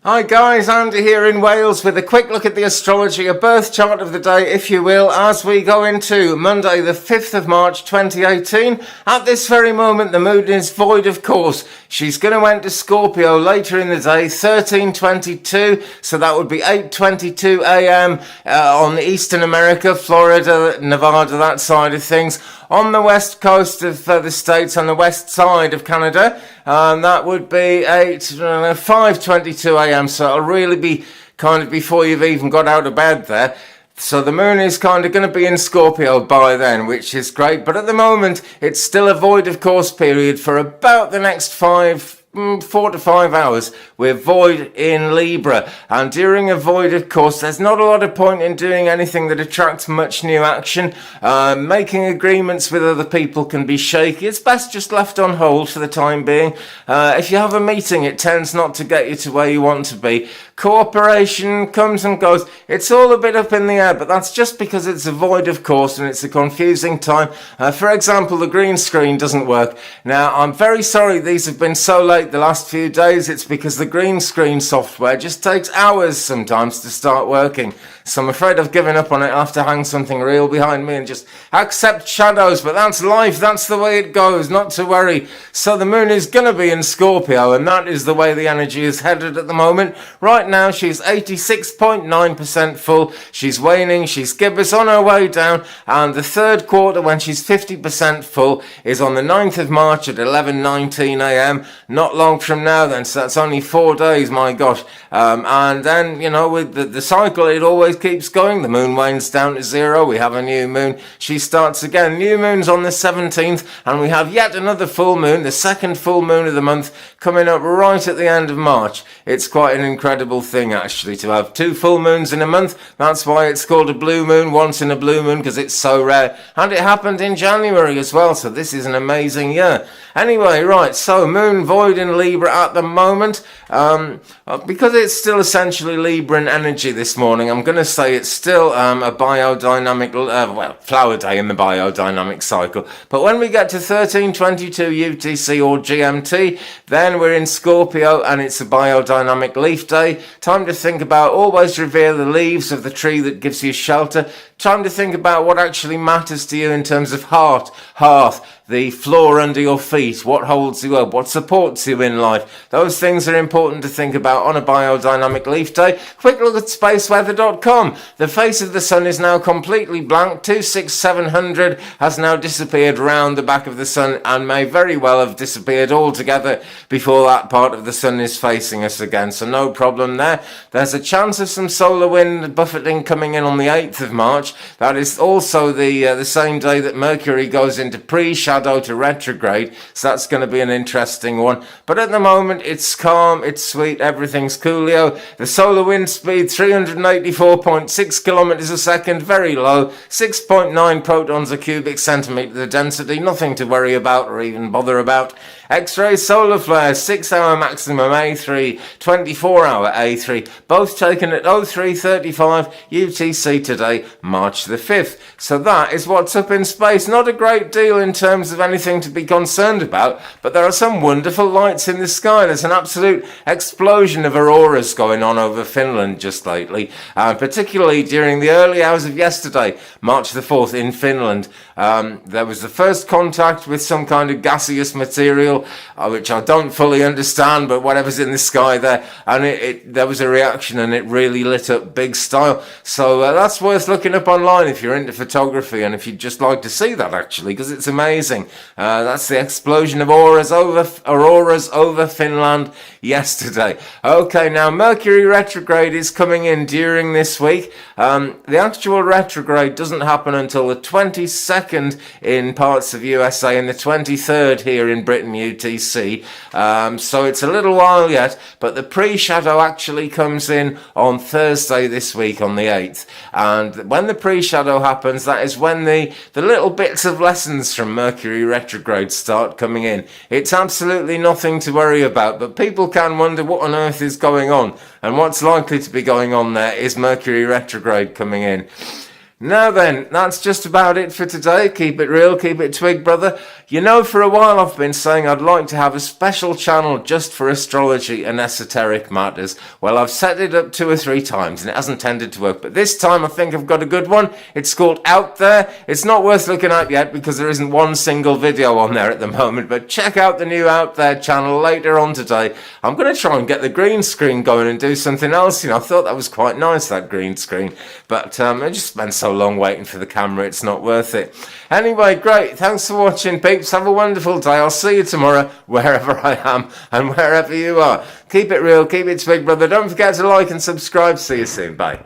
Hi guys, Andy here in Wales with a quick look at the astrology, a birth chart of the day if you will, as we go into Monday the 5th of March 2018. At this very moment the moon is void of course. She's going to enter Scorpio later in the day, 13:22, so that would be 8:22 a.m. On Eastern America, Florida, Nevada, that side of things. On the west coast of the States, on the west side of Canada, that would be 5:22 a.m. So it'll really be kind of before you've even got out of bed there. So the moon is kind of going to be in Scorpio by then, which is great. But at the moment, it's still a void of course period for about the next 4 to 5 hours. We're void in Libra, and during a void of course there's not a lot of point in doing anything that attracts much new action. Making agreements with other people can be shaky. It's best just left on hold for the time being. If you have a meeting, it tends not to get you to where you want to be. Cooperation comes and goes. It's all a bit up in the air, but that's just because it's a void of course and it's a confusing time. For example, the green screen doesn't work. Now, I'm very sorry these have been so late the last few days. It's because the green screen software just takes hours sometimes to start working. So I'm afraid I've given up on it. I'll have to hang something real behind me and just accept shadows. But that's life. That's the way it goes. Not to worry. So the moon is going to be in Scorpio, and that is the way the energy is headed at the moment. Right now, she's 86.9% full. She's waning. She's gibbous on her way down. And the third quarter, when she's 50% full, is on the 9th of March at 11:19 a.m. Not long from now then. So that's only 4 days, my gosh. And then, you know, with the cycle, it always keeps going. The moon wanes down to zero. We have a new moon. She starts again. New moon's on the 17th, and we have yet another full moon, the second full moon of the month, coming up right at the end of March. It's quite an incredible thing, actually, to have 2 full moons in a month. That's why it's called a blue moon, once in a blue moon, because it's so rare. And it happened in January as well, so this is an amazing year. Anyway, right, so moon void in Libra at the moment. Because it's still essentially Libran energy this morning, I'm going to say it's still a biodynamic, flower day in the biodynamic cycle. But when we get to 13:22 UTC or GMT, then we're in Scorpio and it's a biodynamic leaf day. Time to think about always revere the leaves of the tree that gives you shelter. Time to think about what actually matters to you in terms of hearth, the floor under your feet, what holds you up, what supports you in life. Those things are important to think about on a biodynamic leaf day. Quick look at spaceweather.com. The face of the sun is now completely blank. 26700 has now disappeared round the back of the sun and may very well have disappeared altogether before that part of the sun is facing us again. So no problem there. There's a chance of some solar wind buffeting coming in on the 8th of March. That is also the same day that Mercury goes into pre-shadow to retrograde, so that's going to be an interesting one. But at the moment it's calm, it's sweet, everything's coolio. The solar wind speed 384.6 kilometers a second, very low, 6.9 protons a cubic centimeter the density, nothing to worry about or even bother about. X-ray solar flare, 6-hour maximum A3, 24-hour A3, both taken at 03:35 UTC today, March the 5th. So that is what's up in space. Not a great deal in terms of anything to be concerned about, but there are some wonderful lights in the sky. There's an absolute explosion of auroras going on over Finland just lately, particularly during the early hours of yesterday, March the 4th in Finland. There was the first contact with some kind of gaseous material, which I don't fully understand, but whatever's in the sky there, and there was a reaction and it really lit up big style. So that's worth looking up online if you're into photography and if you'd just like to see that actually, because it's amazing. That's the explosion of auroras over Finland yesterday. Okay, now Mercury retrograde is coming in during this week. The actual retrograde doesn't happen until the 22nd in parts of USA and the 23rd here in Britain, UTC. So it's a little while yet, but the pre-shadow actually comes in on Thursday this week on the 8th. And when the pre-shadow happens, that is when the little bits of lessons from Mercury retrograde start coming in. It's absolutely nothing to worry about, but people can wonder what on earth is going on. And what's likely to be going on there is Mercury retrograde coming in. Now then, that's just about it for today. Keep it real, keep it Twig, brother. You know, for a while I've been saying I'd like to have a special channel just for astrology and esoteric matters. Well, I've set it up 2 or 3 times and it hasn't tended to work, but this time I think I've got a good one. It's called Out There. It's not worth looking at yet because there isn't one single video on there at the moment, but check out the new Out There channel later on today. I'm going to try and get the green screen going and do something else. You know, I thought that was quite nice, that green screen, but I just spent so long waiting for the camera, it's not worth it. Anyway, great. Thanks for watching, peeps. Have a wonderful day. I'll see you tomorrow, wherever I am and wherever you are. Keep it real, keep it Twig, brother. Don't forget to like and subscribe. See you soon. Bye.